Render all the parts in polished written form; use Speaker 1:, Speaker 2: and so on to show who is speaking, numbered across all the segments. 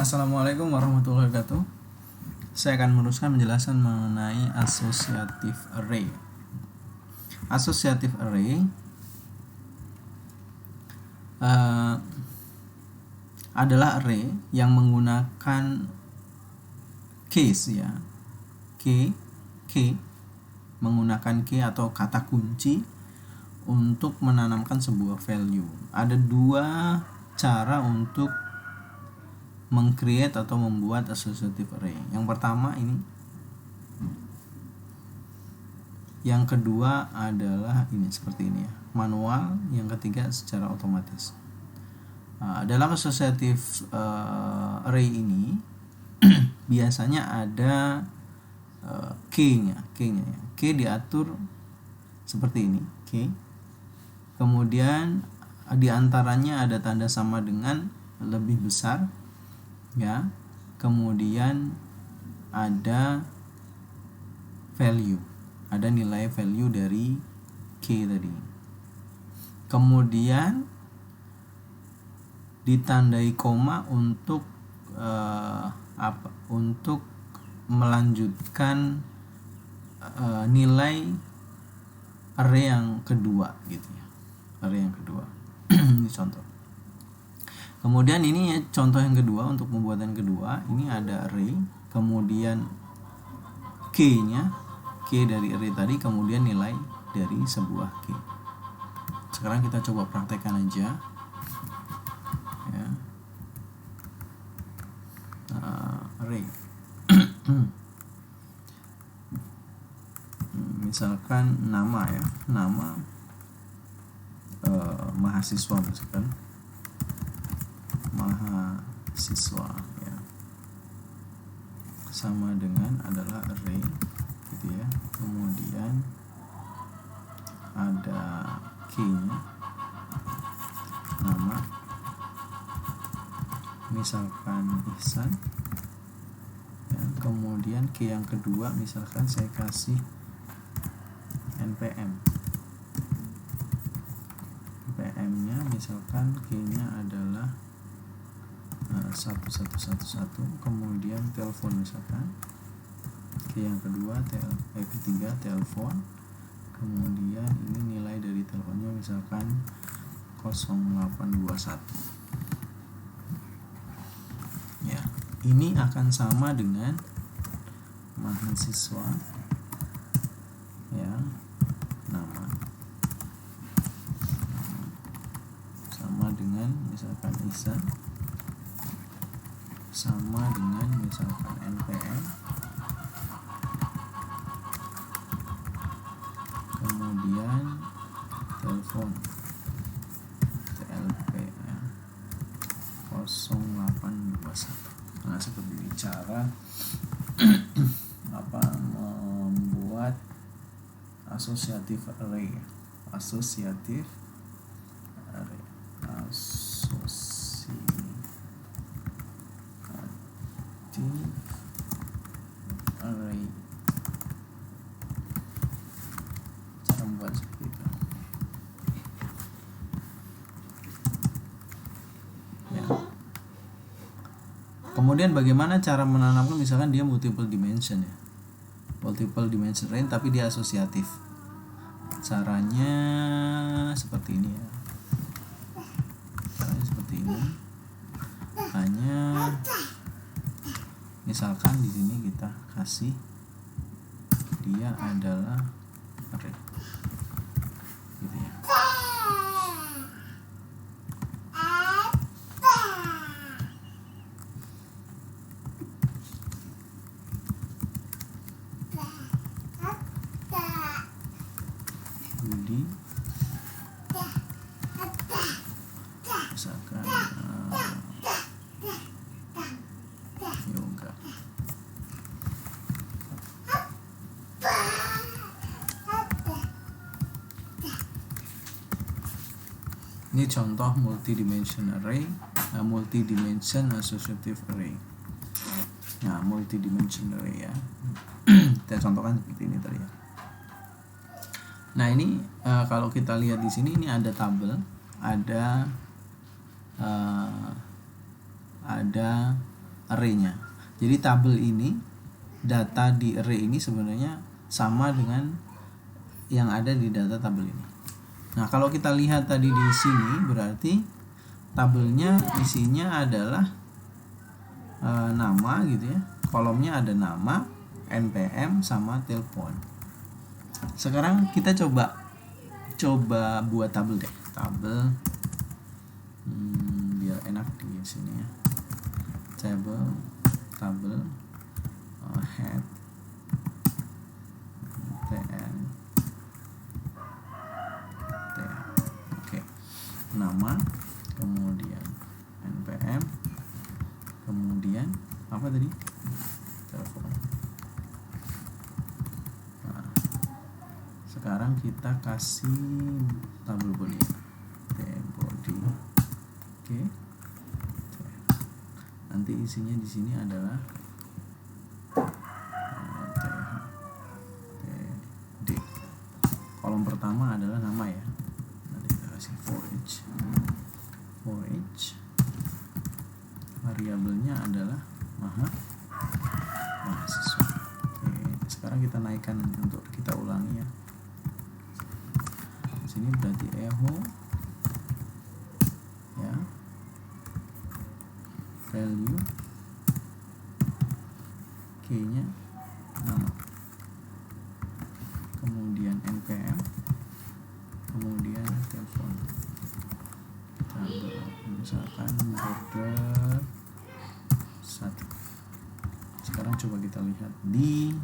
Speaker 1: Assalamualaikum warahmatullahi wabarakatuh. Saya akan meneruskan penjelasan mengenai associative array. Associative array adalah array yang menggunakan case ya, k menggunakan key atau kata kunci untuk menanamkan sebuah value. Ada dua cara untuk meng-create atau membuat associative array. Yang pertama ini. Yang kedua adalah ini seperti ini ya, manual. Yang ketiga secara otomatis. Dalam associative array ini biasanya ada key-nya ya. Key diatur seperti ini, key. Kemudian diantaranya ada tanda sama dengan lebih besar ya. Kemudian ada value, ada nilai value dari key tadi. Kemudian ditandai koma untuk untuk melanjutkan nilai array yang kedua gitu ya. Array yang kedua. Ini contoh. Kemudian ini ya, contoh yang kedua untuk pembuatan kedua, ini ada array, kemudian key-nya, key dari array tadi, kemudian nilai dari sebuah key. Sekarang kita coba praktekkan aja. Ya. Array. Misalkan nama ya, nama mahasiswa misalkan. Mahasiswa ya, sama dengan adalah array gitu ya. Kemudian ada key-nya, nama misalkan Ihsan ya. Kemudian key yang kedua misalkan saya kasih npm nya misalkan key-nya adalah 1111, kemudian telepon misalkan key yang kedua ketiga telepon, kemudian ini nilai dari teleponnya misalkan 0821 ya. Ini akan sama dengan mahasiswa ya, nama sama dengan misalkan Ihsan, sama dengan misalkan npm, kemudian telepon tlp ya, 0821. Nah, seperti ini cara membuat associative array. Associative array. Cara membuat seperti itu ya. Kemudian bagaimana cara menanamkan, misalkan dia multiple dimension ya, multiple dimension array tapi dia asosiatif. Caranya seperti ini ya, caranya seperti ini. Hanya misalkan di sini kita kasih dia adalah array gitu ya. Budi misalkan yoga. Ini contoh multi-dimension array, multi-dimension associative array. Nah, multi-dimension array ya. Kita contohkan seperti ini tadi ya. Nah, ini kalau kita lihat di sini ini ada tabel, ada array-nya. Jadi tabel ini, data di array ini sebenarnya sama dengan yang ada di data tabel ini. Nah, kalau kita lihat tadi di sini, berarti tabelnya isinya adalah nama gitu ya. Kolomnya ada nama, NPM sama telepon. Sekarang kita coba buat tabel deh. Tabel biar enak di sini ya. Tabel head tn oke, nama, kemudian npm, kemudian apa tadi, telepon. Nah, sekarang kita kasih tabel body body. Oke. Nanti isinya di sini adalah TD. Kolom pertama adalah nama ya. Nanti kita kasih for each. Variabelnya adalah mahasiswa. Oke, sekarang kita naikkan untuk kita ulangi ya. Di sini berarti echo ya. Value K-nya nama, kemudian NPM, kemudian telepon. Kita misalkan border 1. Sekarang coba kita lihat di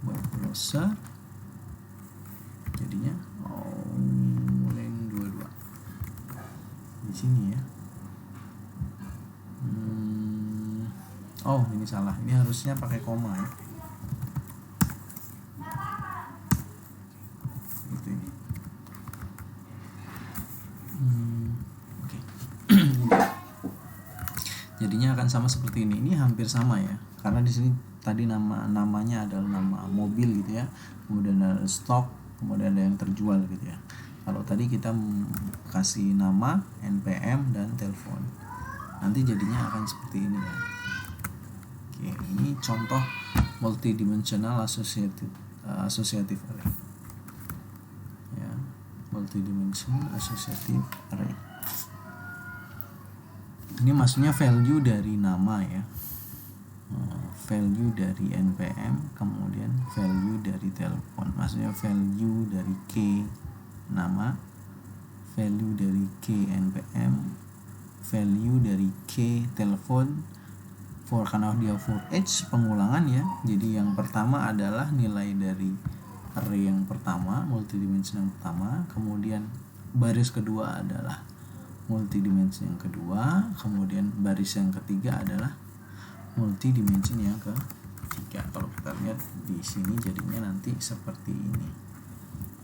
Speaker 1: web browser, jadinya link 22 di sini ya. Oh, ini salah. Ini harusnya pakai koma ya. Gitu ini. Oke. Jadinya akan sama seperti ini. Ini hampir sama ya. Karena di sini tadi namanya adalah nama mobil gitu ya. Kemudian ada stok, kemudian ada yang terjual gitu ya. Kalau tadi kita kasih nama, NPM dan telepon. Nanti jadinya akan seperti ini ya. Oke, ini contoh multidimensional associative array. Ya, multidimensional associative array. Ini maksudnya value dari nama ya. Value dari NPM, kemudian value dari telepon. Maksudnya value dari K nama, value dari K NPM, value dari K telepon. Karena dia for each pengulangan ya, jadi yang pertama adalah nilai dari array yang pertama, multidimension yang pertama, kemudian baris kedua adalah multidimension yang kedua, kemudian baris yang ketiga adalah multidimension yang ketiga. Kalau kita lihat di sini jadinya nanti seperti ini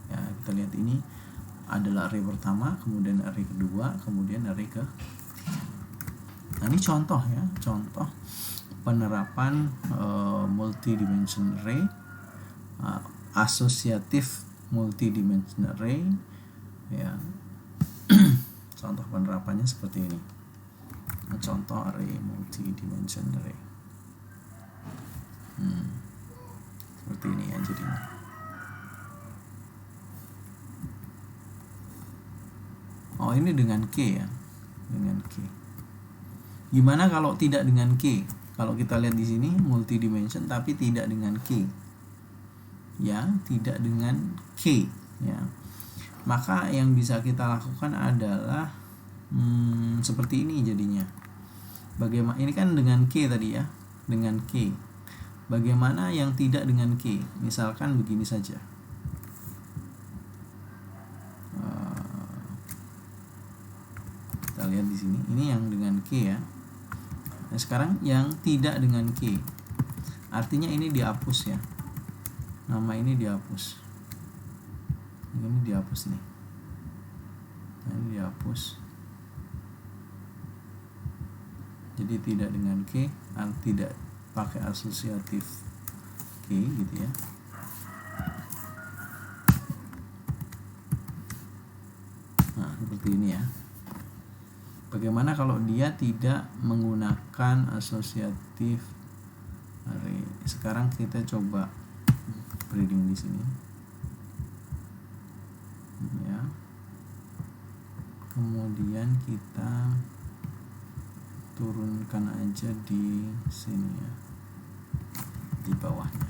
Speaker 1: ya. Kita lihat ini adalah array pertama, kemudian array kedua, kemudian array ke. Nah, ini contoh ya, contoh penerapan multidimension array, associative multidimension array ya. Contoh penerapannya seperti ini. Nah, contoh array multidimension array. Seperti ini ya jadinya. Oh, ini dengan K ya, dengan K. Gimana kalau tidak dengan K? Kalau kita lihat di sini multidimension tapi tidak dengan K. Ya, tidak dengan K ya. Maka yang bisa kita lakukan adalah seperti ini jadinya. Bagaimana ini kan dengan K tadi ya, dengan K. Bagaimana yang tidak dengan K? Misalkan begini saja. Kita lihat di sini, ini yang dengan K ya. Nah, sekarang yang tidak dengan K, artinya ini dihapus ya. Nama ini dihapus. Ini dihapus nih. Nah, ini dihapus. Jadi tidak dengan K, tidak pakai asosiatif K gitu ya. Nah, seperti ini ya. Bagaimana kalau dia tidak menggunakan associative array? Sekarang kita coba breeding di sini ya. Kemudian kita turunkan aja di sini ya, di bawahnya.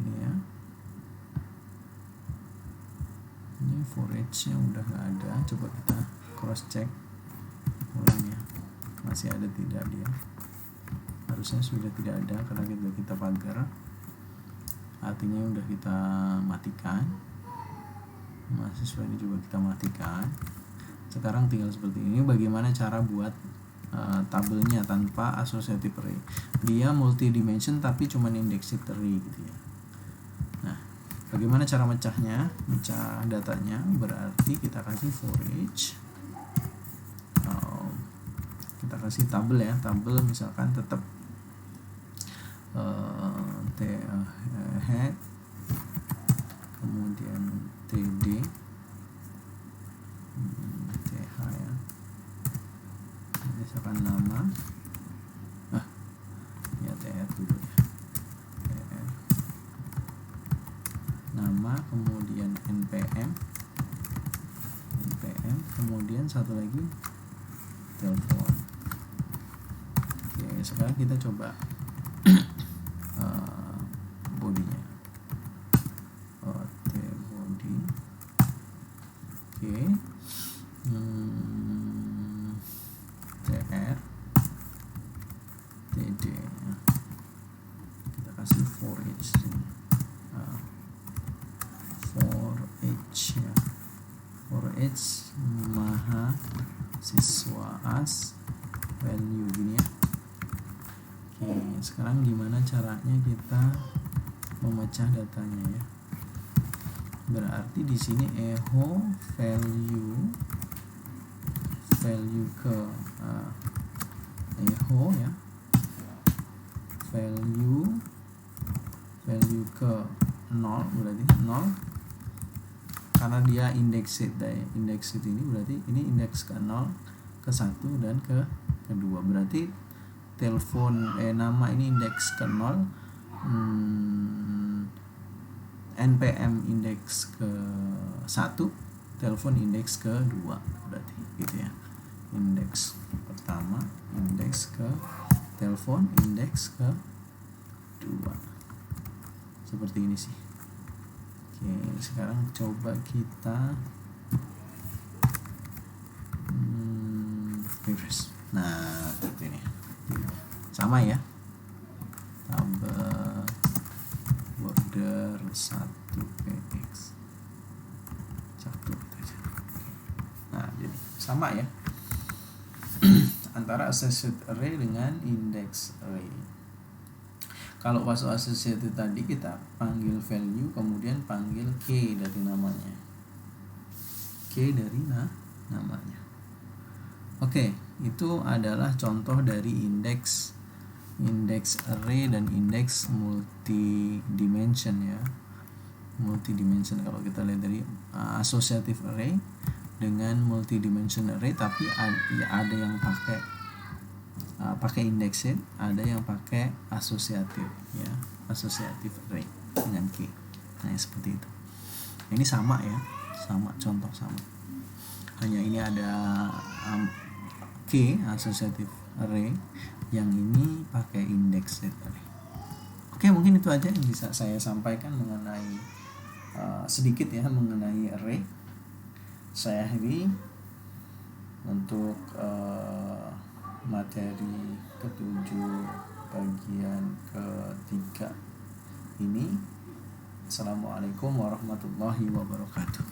Speaker 1: Ini ya. Ini for each-nya udah nggak ada. Coba kita cross check ulang ya. Masih ada tidak dia? Harusnya sudah tidak ada karena kita pagar. Artinya udah kita matikan. Mahasiswa ini juga kita matikan. Sekarang tinggal seperti ini. Bagaimana cara buat tabelnya tanpa associative array? Dia multi dimension tapi cuman indexed array gitu ya. Nah, bagaimana cara mecahnya? Mecah datanya berarti kita kasih for each. Kita kasih tabel ya. Tabel misalkan tetap head, kemudian td, th ya, misalkan nama, ya tr dulu ya, tr, nama, kemudian npm, kemudian satu lagi telepon. Oke, sekarang kita coba bodinya. Body. Oke. tr, td. Kita kasih for each. For each ya. For each mahasiswa as value gini ya. Oke, sekarang gimana caranya kita memecah datanya ya? Berarti di sini echo value ke echo ya, value ke 0 berarti 0 karena dia indexed ini berarti ini indeks ke 0, ke 1 dan ke kedua. Berarti telepon nama ini indeks ke 0, npm indeks ke 1, telepon indeks ke 2 berarti gitu ya. Indeks pertama, indeks ke telepon, indeks ke 2. Seperti ini sih. Oke, sekarang coba kita refresh. Nah, seperti ini. Sama ya. Tabel border 1px 1. Nah, jadi sama ya. Antara associated array dengan index array. Kalau masuk associated tadi kita panggil value kemudian panggil key dari namanya. Key dari namanya. Oke, itu adalah contoh dari index array dan index multi-dimension ya. Multi-dimension kalau kita lihat dari associative array dengan multi-dimension array, tapi ada yang pakai indexed, ada yang pakai associative ya, associative array dengan key. Nah, seperti itu. Ini sama ya, sama, contoh sama. Hanya ini ada key associative array, yang ini pakai indexed array. Oke, mungkin itu aja yang bisa saya sampaikan mengenai sedikit ya mengenai array. Saya akhiri untuk materi ke-7 bagian ke-3 ini. Assalamualaikum warahmatullahi wabarakatuh.